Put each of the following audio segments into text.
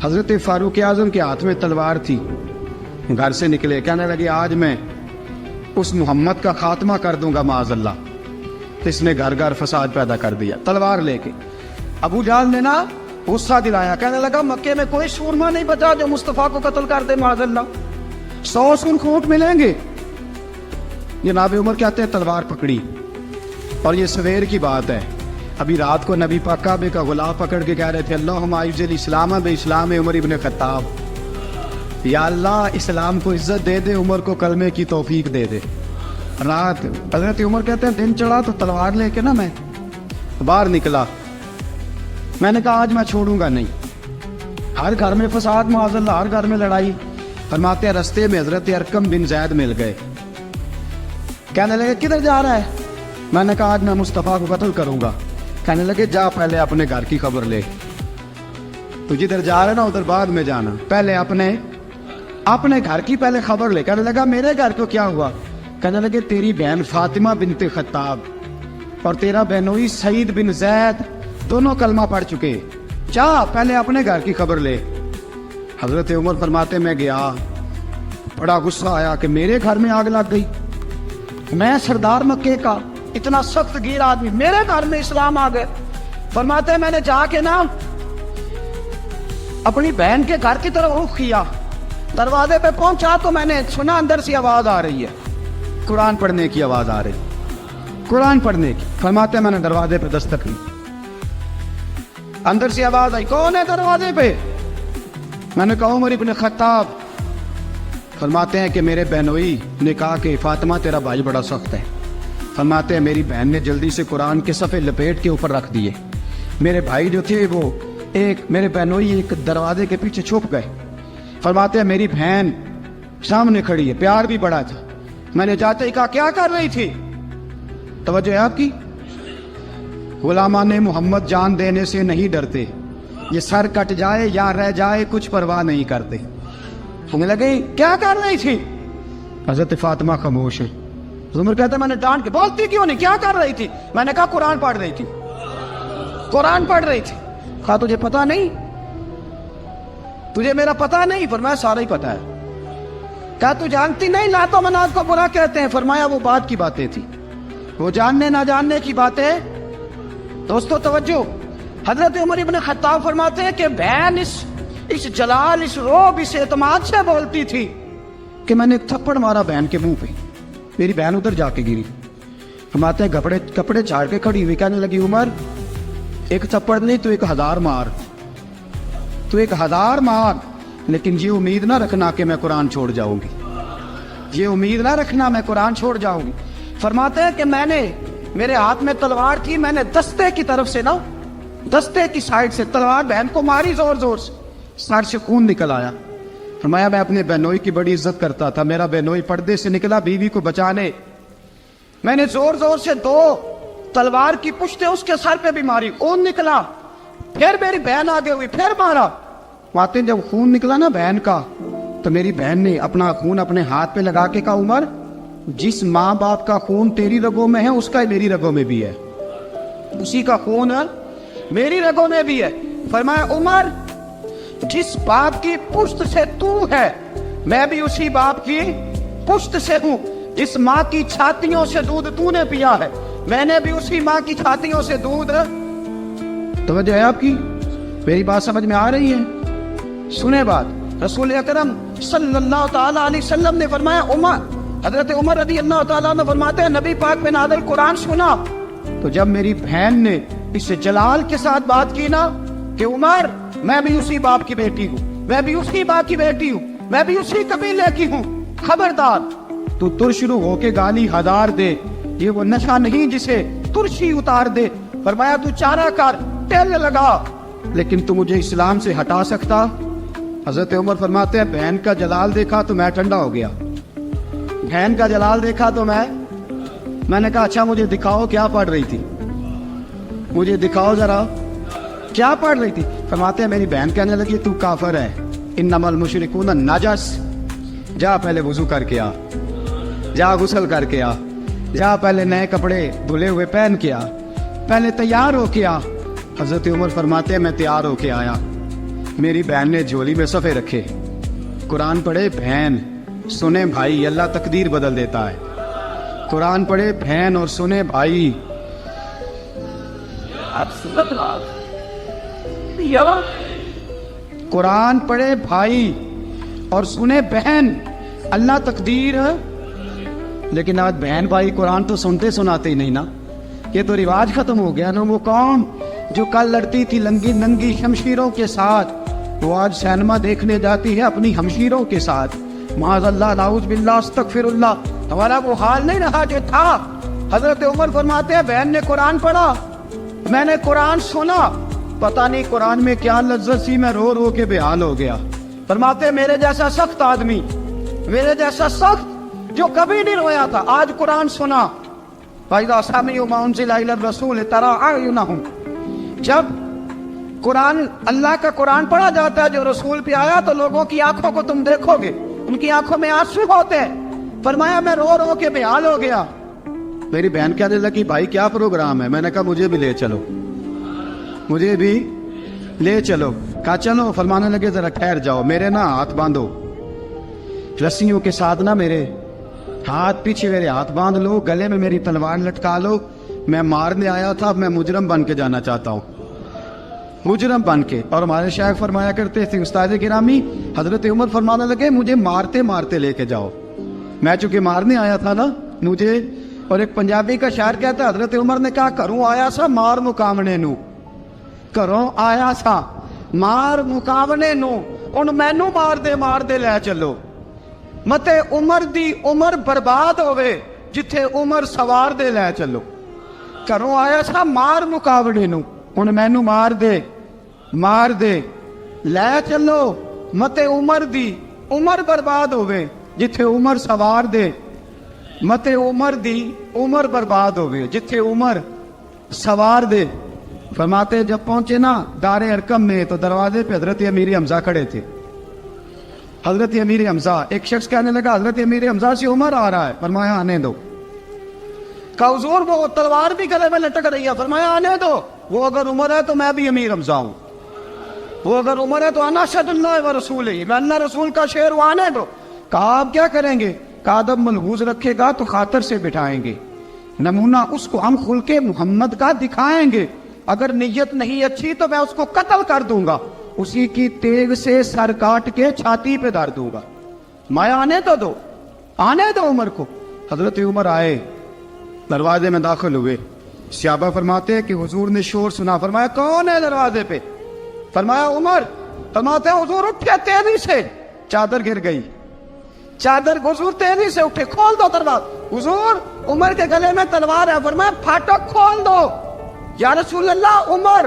حضرت فاروق اعظم کے ہاتھ میں تلوار تھی، گھر سے نکلے، کہنے لگے آج میں اس محمد کا خاتمہ کر دوں گا معاذ اللہ۔ تو اس نے گھر گھر فساد پیدا کر دیا تلوار لے کے۔ ابو جہل نے نا غصہ دلایا، کہنے لگا مکے میں کوئی سورما نہیں بچا جو مصطفیٰ کو قتل کر دے معاذ اللہ، 100 سور خونٹ ملیں گے۔ جناب عمر کہتے ہیں تلوار پکڑی، اور یہ سویر کی بات ہے، ابھی رات کو نبی پاک کعبے کا غلاف پکڑ کے کہہ رہے تھے اللہم اعز الاسلام باسلام عمر ابن خطاب، یا اللہ اسلام کو عزت دے دے، عمر کو کلمے کی توفیق دے دے۔ رات حضرت عمر کہتے ہیں دن چڑھا تو تلوار لے کے نا میں باہر نکلا، میں نے کہا آج میں چھوڑوں گا نہیں، ہر گھر میں فساد معاذ اللہ، ہر گھر میں لڑائی۔ فرماتے ہیں رستے میں حضرت ارقم بن زید مل گئے، کہنے لگے کدھر جا رہا ہے؟ میں نے کہا آج میں مصطفیٰ کو قتل کروں گا۔ کہنے لگے جا پہلے اپنے گھر کی خبر لے، تو جدھر جا رہا ہے نا ادھر بعد میں جانا، پہلے اپنے گھر کی پہلے خبر لے۔ کہنے لگا میرے گھر کو کیا ہوا؟ کہنے لگے تیری بہن فاطمہ بنت خطاب اور تیرا بہنوئی سعید بن زید دونوں کلمہ پڑھ چکے، جا پہلے اپنے گھر کی خبر لے۔ حضرت عمر فرماتے میں گیا، بڑا غصہ آیا کہ میرے گھر میں آگ لگ گئی، میں سردار مکے کا اتنا سخت گیر آدمی، میرے گھر میں اسلام آ گئے۔ فرماتے ہیں میں نے جا کے نا اپنی بہن کے گھر کی طرف رخ کیا، دروازے پہ پہنچا تو میں نے سنا اندر سے آواز آ رہی ہے، قرآن پڑھنے کی آواز آ رہی، قرآن پڑھنے کی۔ فرماتے ہیں میں نے دروازے پہ دستک دی، اندر سے آواز آئی کون ہے دروازے پہ؟ میں نے کہا عمر ابن خطاب۔ فرماتے ہیں کہ میرے بہنوئی نے کہا کہ فاطمہ تیرا بھائی بڑا سخت ہے۔ فرماتے ہیں میری بہن نے جلدی سے قرآن کے صفحے لپیٹ کے اوپر رکھ دیے، میرے بھائی جو تھے وہ میرے بہنوئی ایک دروازے کے پیچھے چھپ گئے۔ فرماتے ہیں میری بہن سامنے کھڑی ہے، پیار بھی بڑا تھا، میں نے جاتے ہی کہا کیا کر رہی تھی؟ توجہ ہے آپ کی؟ غلامان محمد جان دینے سے نہیں ڈرتے، یہ سر کٹ جائے یا رہ جائے کچھ پرواہ نہیں کرتے۔ ہمیں لگے کیا کر رہی تھی؟ حضرت فاطمہ خاموش ہے۔ عمر کہتا ہے میں نے ڈانٹ کے، بولتی کیوں نہیں، کیا کر رہی تھی؟ میں نے کہا قرآن پڑھ رہی تھی، قرآن پڑھ رہی تھی۔ کہا تجھے پتا نہیں، تجھے میرا پتا نہیں؟ فرمایا سارا ہی پتا ہے۔ کہا تو جانتی نہیں لات و منات کو برا کہتے ہیں؟ فرمایا وہ بات کی باتیں تھی، وہ جاننے نہ جاننے کی باتیں۔ دوستو توجہ، حضرت عمر ابن خطاب فرماتے ہیں کہ بہن اس جلال، اس روب، اس اعتماد سے بولتی تھی کہ میں نے ایک تھپڑ مارا بہن کے منہ پہ، میری بہن ادھر جا کے گری۔ فرماتے ہیں کپڑے چھاڑ کے کھڑی ہوئی، کہنے لگی عمر ایک تھپڑ نہیں تو 1000 مار، تو 1000 مار، لیکن یہ امید نہ رکھنا کہ میں قرآن چھوڑ جاؤں گی، یہ امید نہ رکھنا میں قرآن چھوڑ جاؤں گی۔ فرماتے ہیں کہ میرے ہاتھ میں تلوار تھی، میں نے دستے کی طرف سے نا، دستے کی سائڈ سے تلوار بہن کو ماری زور زور سے، سر سے خون نکل آیا۔ فرمایا میں اپنے بہنوئی کی بڑی عزت کرتا تھا، میرا بہنوئی پردے سے نکلا بیوی کو بچانے، میں نے زور زور سے 2 تلوار کی پشتیں اس کے سر پہ بھی ماری، خون نکلا، پھر میری بہن آگے ہوئی، پھر مارا۔ ماتے جب خون نکلا نا بہن کا تو میری بہن نے اپنا خون اپنے ہاتھ پہ لگا کے کہا عمر جس ماں باپ کا خون تیری رگوں میں ہے اس کا میری رگوں میں بھی ہے، اسی کا خون میری رگوں میں بھی ہے۔ فرمایا عمر جس باپ کی پشت سے تو ہے میں بھی اسی باپ کی پشت سے ہوں، جس ماں کی چھاتیوں سے دودھ تو نے پیا ہے میں نے بھی اسی ماں کی چھاتیوں سے دودھ۔ توجہ ہے آپ کی؟ میری بات سمجھ میں آ رہی ہے؟ سنے بات، رسول اکرم صلی اللہ تعالی علیہ وسلم نے فرمایا حضرت عمر رضی اللہ تعالیٰ عنہ فرماتے ہیں نبی پاک میں نازل قرآن سنا تو جب میری بہن نے اس جلال کے ساتھ بات کی نا کہ عمر میں بھی اسی باپ کی بیٹی ہوں، میں بھی اسی باپ کی بیٹی ہوں، میں بھی اسی قبیلے کی ہوں، خبردار تو ترشرو ہو کے گالی ہزار دے، یہ وہ نشہ نہیں جسے ترشی اتار دے۔ فرمایا تو چارہ کر، ٹیل لگا، لیکن تو مجھے اسلام سے ہٹا سکتا؟ حضرت عمر فرماتے ہیں بہن کا جلال دیکھا تو میں ٹھنڈا ہو گیا، بہن کا جلال دیکھا تو میں نے کہا اچھا مجھے دکھاؤ کیا پڑھ رہی تھی، مجھے دکھاؤ ذرا کیا پڑھ رہی تھی۔ فرماتے ہیں میری بہن کہنے لگی تو کافر ہے، انما المشرکون نجس، جا پہلے وضو کر کے آ، جا غسل کر کے آ، جا پہلے نئے کپڑے دھلے ہوئے پہن کے آ، پہلے تیار ہو کے آ۔ حضرت عمر فرماتے ہیں میں تیار ہو کے آیا، میری بہن نے جھولی میں صفحے رکھے، قرآن پڑھے بہن، سنے بھائی، اللہ تقدیر بدل دیتا ہے۔ قرآن پڑھے بہن اور سنے بھائی، قرآن پڑھے بھائی اور سنے بہن، اللہ تقدیر۔ لیکن آج بہن بھائی قرآن تو سنتے سناتے ہی نہیں نا، یہ تو رواج ختم ہو گیا نا۔ وہ قوم جو کل لڑتی تھی ننگی شمشیروں کے ساتھ، وہ آج سینما دیکھنے جاتی ہے اپنی ہمشیروں کے ساتھ۔ معاذ اللہ، نعوذ باللہ، استغفر اللہ۔ ہمارا وہ حال نہیں رہا جو تھا۔ حضرت عمر فرماتے ہیں بہن نے قرآن پڑھا، میں نے قرآن سنا، پتہ نہیں قرآن میں کیا لذت سی، میں رو رو کے بے حال ہو گیا۔ فرماتے ہیں میرے جیسا سخت آدمی، میرے جیسا سخت جو کبھی نہیں رویا تھا، آج قرآن سنا۔ فَإِذَا سَمِعُوا مَا أُنزِلَ إِلَى الرَّسُولِ تَرَىٰ أَعْيُنَهُمْ، جب قرآن، اللہ کا قرآن پڑھا جاتا ہے جو رسول پہ آیا، تو لوگوں کی آنکھوں کو تم دیکھو گے، ان کی آنکھوں میں آنسو ہوتے ہیں۔ فرمایا میں رو رو کے بے حال ہو گیا۔ میری بہن کہنے لگی بھائی کیا پروگرام ہے؟ میں نے کہا مجھے بھی لے چلو، مجھے بھی لے چلو۔ کہا چلو۔ فرمانے لگے ذرا ٹھہر جاؤ، میرے نا ہاتھ باندھو رسیوں کے ساتھ، نا میرے ہاتھ پیچھے میرے ہاتھ باندھ لو، گلے میں میری تلوار لٹکا لو، میں مارنے آیا تھا، اب میں مجرم بن کے جانا چاہتا ہوں، مجرم بن کے۔ اور ہمارے شیخ فرمایا کرتے تھے، استاد گرامی حضرت عمر فرمانے لگے مجھے مارتے مارتے لے کے جاؤ، میں چونکہ مارنے آیا تھا نا مجھے۔ اور ایک پنجابی کا شاعر کہتا ہے حضرت عمر نے کہا گھروں آیا سا مار مقامنے نو، گھروں آیا سا مار مقامنے نو، ان مینو مار دے لے چلو، متے عمر دی عمر برباد ہوئے جتھے عمر سوار دے لے چلو۔ گھروں آیا سا مار مقابلے نو، ان مینو مار دے لے چلو، متے عمر دی عمر برباد ہوئے جتھے عمر سوار دے، متے عمر دی عمر برباد ہوئے جتھے عمر سوار دے۔ فرماتے جب پہنچے نا دار ارقم میں تو دروازے پہ حضرت امیر حمزہ کھڑے تھے۔ حضرت امیر حمزہ، ایک شخص کہنے لگا حضرت امیر حمزہ سے عمر آ رہا ہے، فرمایا آنے دو۔ کہا حضور وہ تلوار بھی گلے میں لٹک رہی ہے، فرمایا آنے دو، وہ اگر عمر ہے تو میں بھی امیر حمزہ ہوں، وہ اگر عمر ہے تو انا اشہد اللہ و رسولہ، میں اللہ رسول کا شعر ہوں، آنے دو۔ کہا آپ کیا کریں گے؟ کہا ادب ملحوظ رکھے گا تو خاطر سے بٹھائیں گے، نمونہ اس کو ہم خلق محمد کا دکھائیں گے، اگر نیت نہیں اچھی تو میں اس کو قتل کر دوں گا، اسی کی تیغ سے سر کاٹ کے چھاتی پہ دھر دوں گا، میں آنے تو دو، آنے دو عمر کو۔ حضرت عمر آئے، دروازے میں داخل ہوئے، صحابہ فرماتے ہیں کہ حضور نے شور سنا، فرمایا کون ہے دروازے پہ؟ فرمایا عمر۔ فرماتے ہیں حضور اٹھے تیزی سے، چادر گر گئی، چادر، حضور تیزی سے اٹھے، کھول دو دروازہ۔ حضور عمر کے گلے میں تلوار ہے، فرمایا پھاٹک کھول دو۔ یا رسول اللہ عمر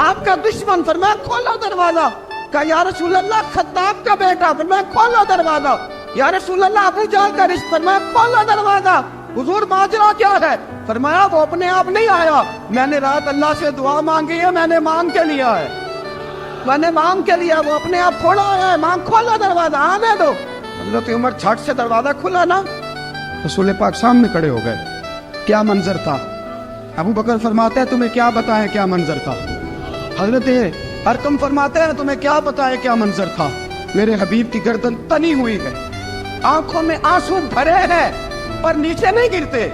آپ کا دشمن، فرمایا کھولو دروازہ۔ کہا یا رسول اللہ خطاب کا بیٹا، فرمایا کھولو دروازہ۔ یا رسول اللہ ابو جہل کا رشتہ، فرمایا کھولو دروازہ۔ حضور ماجرا کیا ہے؟ فرمایا وہ اپنے آپ نہیں آیا، میں نے رات اللہ سے دعا مانگی ہے، میں نے مانگ کے لیا ہے، میں نے مانگ کے لیا، وہ اپنے آپ تھوڑا آیا ہے، مانگ، کھولو دروازہ، آنے دو۔ حضرت عمر جھٹ سے دروازہ کھلا نا، رسول پاک سامنے کھڑے ہو گئے۔ کیا منظر تھا؟ ابو بکر فرماتے ہیں تمہیں کیا بتائیں کیا منظر تھا؟ حضرت ارقم فرماتے ہیں تمہیں کیا بتائیں کیا منظر تھا؟ میرے حبیب کی گردن تنی ہوئی ہے، آنکھوں میں آنسو بھرے ہیں پر نیچے نہیں گرتے،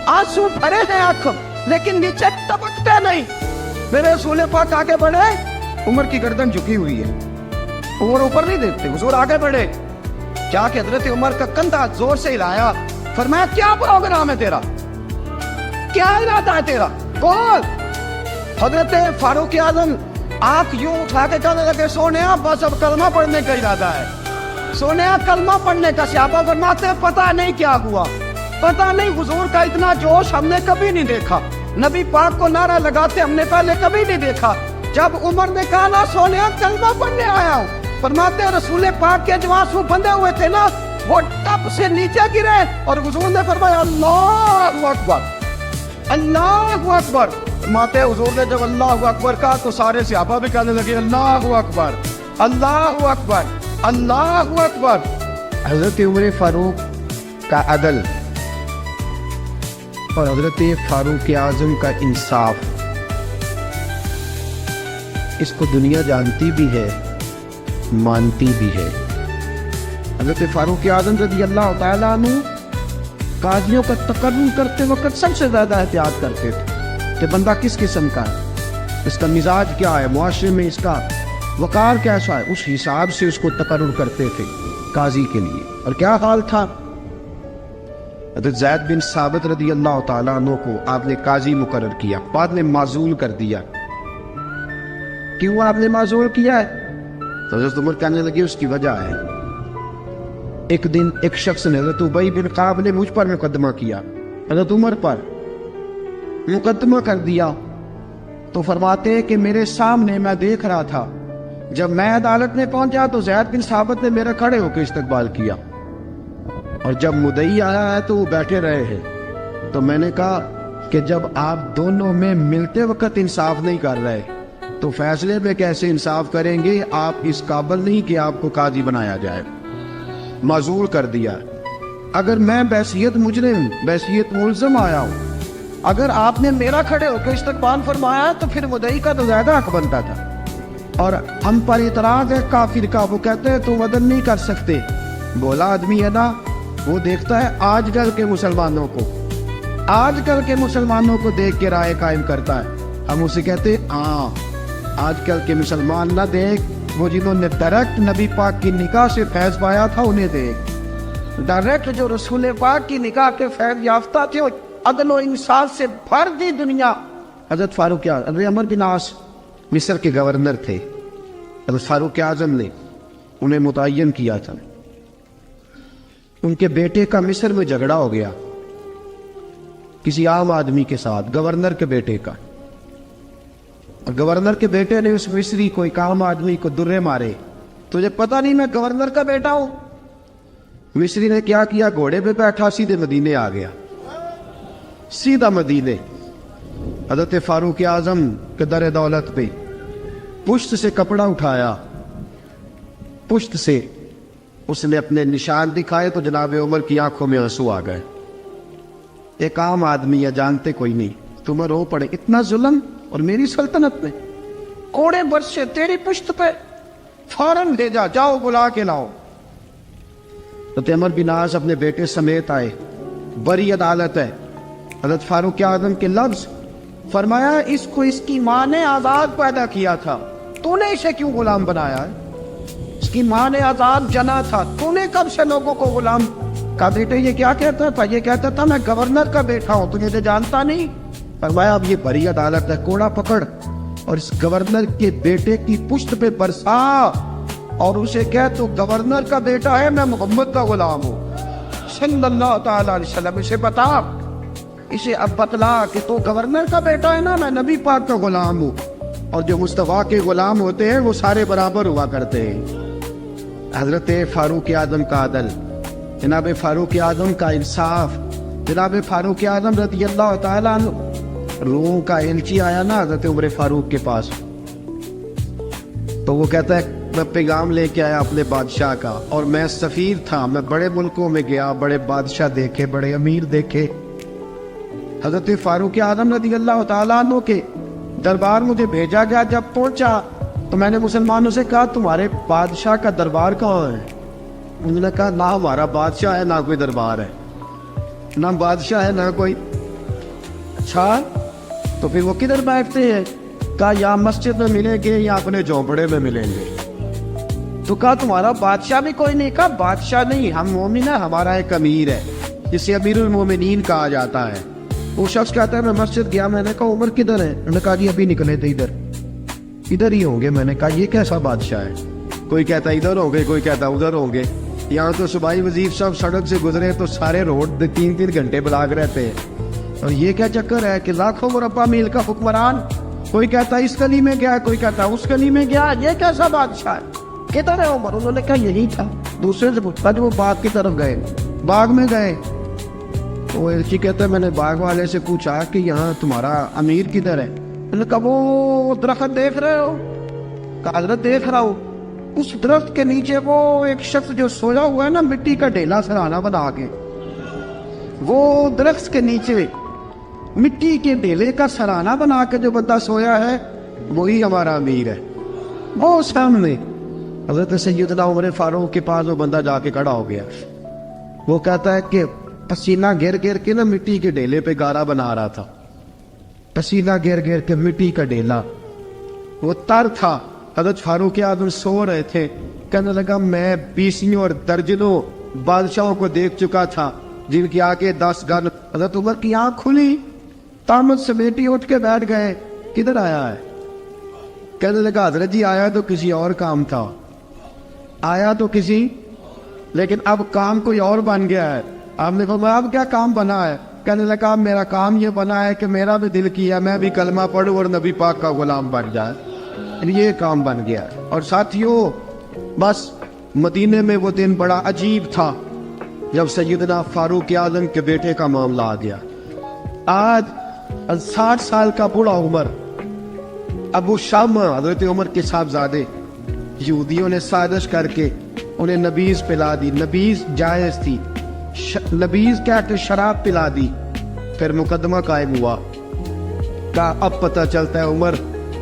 آنسو بھرے ہیں آنکھوں لیکن نیچے ٹپکتے نہیں۔ میرے رسول پاک آگے بڑھے، عمر کی گردن جھکی ہوئی ہے، عمر اوپر نہیں دیکھتے، حضور آگے بڑھے، جا کے حضرت عمر کا کندھا زور سے ہلایا، فرمایا کیا پروگرام ہے تیرا، کیا ارادہ ہے تیرا، بول۔ حضرت فاروق اعظم آنکھ یوں اٹھا کے کہنے لگے سونیا بس اب کلمہ پڑھنے کا ارادہ ہے، سونیا کلمہ پڑھنے کا۔ صحابہ فرماتے ہیں پتہ نہیں کیا ہوا، پتہ نہیں، حضور کا اتنا جوش ہم نے کبھی نہیں دیکھا، نبی پاک کو نعرہ لگاتے ہم نے پہلے کبھی نہیں دیکھا۔ جب عمر نے کہا نا سونیا کلمہ پڑھنے آیا ہوں، فرماتے ہیں رسول پاک کے جو آنسو بندھے ہوئے تھے نا وہ ٹپ سے نیچے گرے، اور حضور نے فرمایا اللہ اکبر، اللہ اکبر۔ فرماتے ہیں حضور نے جب اللہ اکبر کہا تو سارے صحابہ بھی کہنے لگے اللہ اکبر، اللہ اکبر، اللہ اکبر۔ حضرت عمر فاروق کا عدل اور حضرت فاروق اعظم کا انصاف، اس کو دنیا جانتی بھی ہے مانتی بھی ہے۔ حضرت فاروق اعظم رضی اللہ تعالیٰ عنہ قاضیوں کا تقرر کرتے وقت سب سے زیادہ احتیاط کرتے تھے کہ بندہ کس قسم کا ہے، اس کا مزاج کیا ہے، معاشرے میں اس کا وقار کیسا ہے، اس حساب سے اس کو تقرر کرتے تھے قاضی کے لیے۔ اور کیا حال تھا؟ حضرت زید بن ثابت رضی اللہ تعالیٰ عنہ کو آپ نے قاضی مقرر کیا، بعد میں معزول کر دیا۔ کیوں آپ نے معزول کیا ہے؟ تو حضرت عمر کہنے لگے اس کی وجہ ہے، ایک دن ایک شخص نے حضرت ابی بن کعب نے مجھ پر مقدمہ کیا، حضرت عمر پر مقدمہ کر دیا، تو فرماتے ہیں کہ میرے سامنے میں دیکھ رہا تھا، جب میں عدالت میں پہنچا تو زید بن ثابت نے میرا کھڑے ہو کے استقبال کیا، اور جب مدعی آیا ہے تو وہ بیٹھے رہے ہیں۔ تو میں نے کہا کہ جب آپ دونوں میں ملتے وقت انصاف نہیں کر رہے تو فیصلے میں کیسے انصاف کریں گے؟ آپ اس قابل نہیں کہ آپ کو قاضی بنایا جائے، معزول کر دیا۔ اگر میں بحیثیت مجرم، بحیثیت ملزم آیا ہوں، اگر آپ نے میرا کھڑے ہو کے استقبال فرمایا تو پھر مدعی کا تو زیادہ حق بنتا تھا۔ اور ہم پر اعتراض ہے کافر کا، وہ کہتے ہیں تم عدل نہیں کر سکتے۔ بولا آدمی ہے نا، وہ دیکھتا ہے آج کل کے مسلمانوں کو، آج کل کے مسلمانوں کو دیکھ کے رائے قائم کرتا ہے۔ ہم اسے کہتے ہیں ہاں آج کل کے مسلمان نہ دیکھ، وہ جنہوں نے ڈائریکٹ نبی پاک کی نکاح سے فیض پایا تھا انہیں دیکھ، ڈائریکٹ جو رسول پاک کی نکاح کے فیض یافتہ تھے، عدل و انصاف سے بھر دی دنیا۔ حضرت فاروق اعظم، حضرت عمرو بن عاص مصر کے گورنر تھے، حضرت فاروق اعظم نے انہیں متعین کیا تھا۔ ان کے بیٹے کا مصر میں جھگڑا ہو گیا کسی عام آدمی کے ساتھ، گورنر کے بیٹے کا، اور گورنر کے بیٹے نے اس مصری کو، ایک عام آدمی کو درے مارے۔ تجھے پتہ نہیں میں گورنر کا بیٹا ہوں؟ مصری نے کیا کیا؟ گھوڑے پہ بیٹھا سیدھے مدینے آ گیا، سیدھا مدینے۔ حضرت فاروق اعظم کے در دولت پہ پشت سے کپڑا اٹھایا، پشت سے اس نے اپنے نشان دکھائے تو جناب عمر کی آنکھوں میں آنسو آ گئے۔ ایک عام آدمی ہے، جانتے کوئی نہیں، تمہیں رو پڑے، اتنا ظلم، اور میری سلطنت میں کوڑے برسے تیری پشت پہ، فوراً لے جا، جاؤ بلا کے لاؤ۔ حضرت عمر بن عاص اپنے بیٹے سمیت آئے، بڑی عدالت ہے۔ حضرت فاروق اعظم کے لفظ فرمایا اس کو اس کی ماں نے آزاد پیدا کیا تھا، تو نے اسے کیوں غلام بنایا ہے؟ اس کی ماں نے آزاد جنا تھا، تو نے کب سے لوگوں کو غلام کا؟ بیٹے یہ کیا کہتا تھا؟ یہ کہتا تھا میں گورنر کا بیٹا ہوں، تجھے تو جانتا نہیں۔ فرمایا اب یہ بڑی عدالت ہے، کوڑا پکڑ اور اس گورنر کے بیٹے کی پشت پہ برسا اور اسے کہہ تو گورنر کا بیٹا ہے، میں محمد کا غلام ہوں صلی اللہ تعالی علیہ وسلم۔ اسے بتا، اسے اب بتلا کہ تو گورنر کا بیٹا ہے نا، میں نبی پاک کا غلام ہوں، اور جو مصطفیٰ کے غلام ہوتے ہیں وہ سارے برابر ہوا کرتے ہیں۔ حضرت فاروق اعظم کا عدل، جناب فاروق اعظم کا انصاف، جناب فاروق اعظم رضی اللہ تعالیٰ عنہ۔ روم کا ایلچی آیا نا حضرت عمر فاروق کے پاس، تو وہ کہتا ہے میں پیغام لے کے آیا اپنے بادشاہ کا، اور میں سفیر تھا، میں بڑے ملکوں میں گیا، بڑے بادشاہ دیکھے، بڑے امیر دیکھے۔ حضرت فاروق اعظم رضی اللہ تعالیٰ عنہ کے دربار مجھے بھیجا گیا، جب پہنچا تو میں نے مسلمانوں سے کہا تمہارے بادشاہ کا دربار کہاں ہے؟ انہوں نے کہا نہ ہمارا بادشاہ ہے، نہ کوئی دربار ہے، نہ بادشاہ ہے، نہ کوئی۔ اچھا تو پھر وہ کدھر بیٹھتے ہیں؟ کہا یا مسجد میں ملیں گے یا اپنے جھونپڑے میں ملیں گے۔ تو کہا تمہارا بادشاہ بھی کوئی نہیں؟ کہا بادشاہ نہیں، ہم مومن ہیں، ہمارا ایک امیر ہے جسے امیر المومنین کہا جاتا ہے۔ وہ شخص کہتا ہے میں مسجد گیا، میں نے کہا عمر کدھر ہے؟ انہوں نے کہا جی ابھی نکلے تھے، ادھر ہی ہوں گے۔ میں نے کہا یہ کیسا بادشاہ ہے؟ کوئی کہتا ادھر ہوں گے، کوئی کہتا ادھر ہوں گے۔ یہاں تو صوبائی وزیر صاحب سڑک سے گزرے تو سارے روڈ 3 گھنٹے بلاک رہتے ہیں، اور یہ کیا چکر ہے کہ لاکھوں مربع میل کا حکمران، کوئی کہتا اس گلی میں گیا، کوئی کہتا اس گلی میں گیا، یہ کیسا بادشاہ ہے؟ کدھر ہے عمر؟ انہوں نے کہا یہی تھا۔ دوسرے سے پوچھتا جو وہ باغ کی طرف گئے، باغ میں گئے، وہ ایلچی کہتا ہے میں نے باغ والے سے پوچھا کہ یہاں تمہارا امیر کدھر ہے؟ انہوں نے کہا وہ درخت دیکھ رہے ہو؟ کہا حضرت دیکھ رہا ہوں۔ اس درخت کے نیچے وہ ایک شخص جو سویا ہوا ہے نا، مٹی کا ڈھیلا سرہانہ بنا کے، وہ درخت کے نیچے مٹی کے ڈھیلے کا سرہانہ بنا کے جو بندہ سویا ہے وہی ہمارا امیر ہے۔ وہ سامنے حضرت سیدنا عمر فاروق کے پاس وہ بندہ جا کے کھڑا ہو گیا. وہ کہتا ہے کہ پسینہ گر گر کے نا مٹی کے ڈھیلے پہ گارا بنا رہا تھا. پسینہ گر گر کے مٹی کا ڈھیلا, وہ تر تھا. حضرت فاروق اعظم سو رہے تھے. کہنے لگا میں بیسیوں اور درجنوں بادشاہوں کو دیکھ چکا تھا جن کی آگے 10 گن. حضرت عمر کی آنکھ کھلی, تامت سمیٹی اٹھ کے بیٹھ گئے. کدھر آیا ہے؟ کہنے لگا حضرت جی آیا تو کسی اور کام تھا, آیا تو کسی, لیکن اب کام کوئی اور بن گیا ہے. آپ نے فرمایا اب کیا کام بنا ہے؟ کہنے لگا میرا کام یہ بنا ہے کہ میرا بھی دل کیا میں بھی کلمہ پڑھوں اور نبی پاک کا غلام بن جائے. یہ کام بن گیا. اور ساتھیوں بس مدینے میں وہ دن بڑا عجیب تھا جب سیدنا فاروق اعظم کے بیٹے کا معاملہ آ گیا. آج 60 سال کا بوڑھا عمر, ابو شامہ حضرت عمر کے صاحبزادے, یہودیوں نے سازش کر کے انہیں نبیذ پلا دی. نبیذ جائز تھی, نبیذ کیا کہ شراب پلا دی. پھر مقدمہ قائم ہوا. کہا اب پتہ چلتا ہے عمر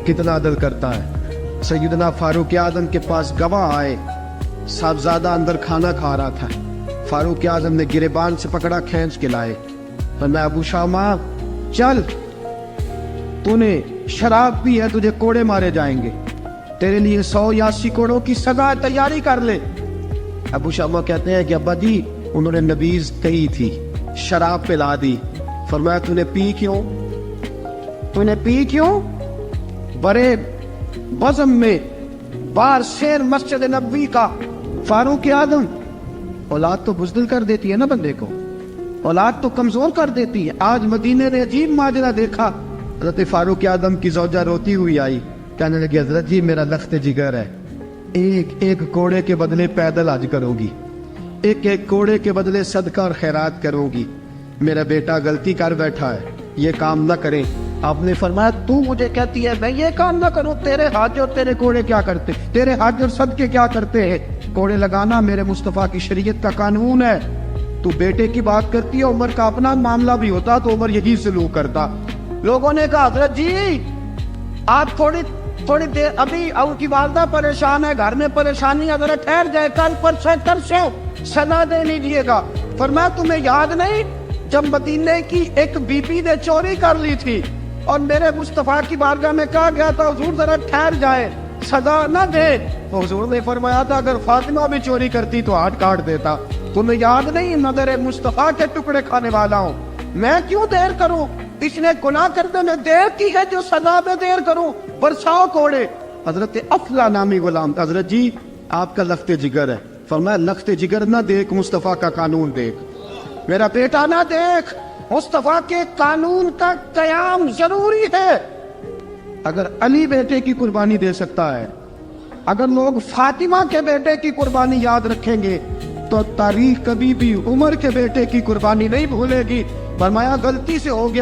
کتنا عدل کرتا ہے. سیدنا فاروق اعظم کے پاس گواہ آئے. صاحبزادہ اندر کھانا کھا رہا تھا. فاروق اعظم نے گریبان سے پکڑا, کھینچ کے لائے. فرمایا ابو شامہ چل, تو نے شراب پی ہے, تجھے کوڑے مارے جائیں گے, تیرے لیے 180 کوڑوں کی سزا تیاری کر لے. ابو شامہ کہتے ہیں کہ ابا جی انہوں نے نبیذ کہی تھی, شراب پلا دی. فرمایا تو نے پی کیوں؟ تو نے پی کیوں؟ بڑے بزم میں بار شیر مسجد نبوی کا فاروق اعظم. اولاد تو بزدل کر دیتی ہے نا بندے کو, اولاد تو کمزور کر دیتی ہے. آج مدینے نے عجیب ماجرا دیکھا. حضرت فاروق اعظم کی زوجہ روتی ہوئی آئی, کہنے لگی حضرت جی میرا لخت جگر ہے, ایک ایک کوڑے کے بدلے پیدل حج کرو گی, ایک ایک کوڑے کے بدلے صدقہ اور خیرات کرو گی. میرا بیٹا غلطی کر بیٹھا ہے, یہ کام نہ کریں. آپ نے فرمایا تو مجھے کہتی ہے میں یہ کام نہ کروں؟ تیرے حج اور تیرے کوڑے کیا کرتے, تیرے حج اور صدقے کیا کرتے ہیں؟ کوڑے لگانا میرے مصطفیٰ کی شریعت کا قانون ہے. تو بیٹے کی بات کرتی ہے, عمر کا اپنا معاملہ بھی ہوتا تو عمر یہی سلوک کرتا. لوگوں نے کہا حضرت جی آپ تھوڑی دیر, ابھی ان کی والدہ پریشان ہے, گھر میں پریشانی, حضرت ٹھہر جائے, کل پرسوں ترسوں سزا دے لیجیے گا. فرمایا تمہیں یاد نہیں جب مدینے کی ایک بی بی نے چوری کر لی تھی اور میرے مصطفیٰ کی بارگاہ میں کہا گیا تھا حضور ذرا ٹھہر جائے, سزا نہ دے. حضور نے فرمایا تھا اگر فاطمہ بھی چوری کرتی تو ہاتھ کاٹ دیتا. تمہیں یاد نہیں نظر مصطفیٰ کے ٹکڑے کھانے والا ہوں, میں کیوں دیر کروں؟ اس نے گناہ کرنے میں دیر کی ہے جو سزا میں دیر کروں, برساؤ کوڑے. حضرت افلا نامی غلام, حضرت جی آپ کا لخت جگر ہے. فرمایا لخت جگر نہ دیکھ, مصطفیٰ کا قانون دیکھ. میرا بیٹا نہ دیکھ, مصطفیٰ کے قانون کا قیام ضروری ہے. اگر علی بیٹے کی قربانی دے سکتا ہے, اگر لوگ فاطمہ کے بیٹے کی قربانی یاد رکھیں گے تو تاریخ کبھی بھی عمر کے بیٹے کی قربانی نہیں بھولے گی. فرمایا غلطی سے ہو گیا.